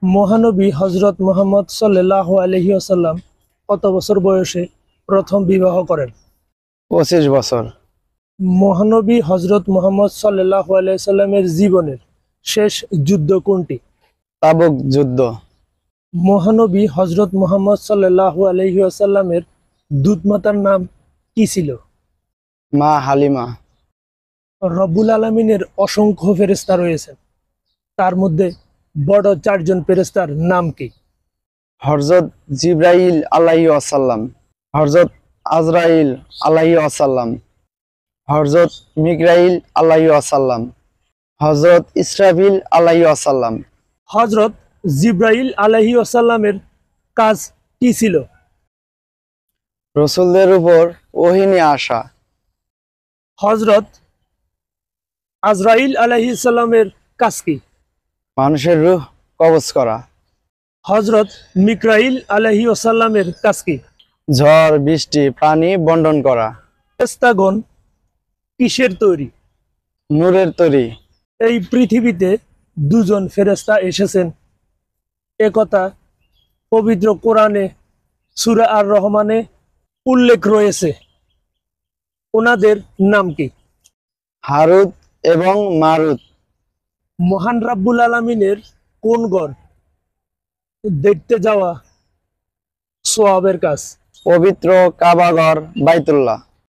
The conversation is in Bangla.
মহানবী হজরত মুহাম্মদ সাল্লাল্লাহু আলাইহি ওয়াসাল্লাম কত বছর বয়সে প্রথম বিবাহ করেন? 25 বছর। মহানবী হজরত মুহাম্মদ সাল্লাল্লাহু আলাইহি সাল্লামের জীবনের শেষ যুদ্ধ কোনটি? তাবুক যুদ্ধ। মহানবী হজরত মুহাম্মদ সাল্লাল্লাহু আলাইহি ওয়াসাল্লামের দুধমাতার নাম কি ছিল? মা হালিমা। রব্বুল আলামিনের অসংখ্য ফেরেশতা রয়েছে, তার মধ্যে বড় চারজন ফেরেশতার নাম কি? হযরত জিবরাইল আলাইহি ওয়াসাল্লাম, হযরত আজরাইল আলাইহি ওয়াসাল্লাম, হযরত মিকরাইল আলাইহি ওয়াসাল্লাম, হযরত ইসরাফিল আলাইহি ওয়াসাল্লাম। হজরত জিব্রাইল আলাইহি ওয়াসাল্লামের কাজ কি ছিল? রাসূলদের উপর ওহী নিয়ে আসা। হজরত আজরাইল আলাইহিস সালামের কাজ কি? মানুষের রূহ কবজ করা। হজরত মিকরাইল আলাইহি ওয়াসাল্লামের কাজ কি? ঝড় বৃষ্টি পানি বন্টন করা। ফেরেশতাগণ কিসের তৈরি? নূরের তৈরি। এই পৃথিবীতে দুজন ফেরেশতা এসেছেন, একথা পবিত্র কোরআনে সূরা আর রহমানে উল্লেখ রয়েছে, ওনাদের নাম কি? হারুত এবং মারুত। মহান রাব্বুল আলামিনের কোন ঘর দেখতে যাওয়া সওয়াবের কাজ? পবিত্র কাবাঘর বাইতুল্লাহ।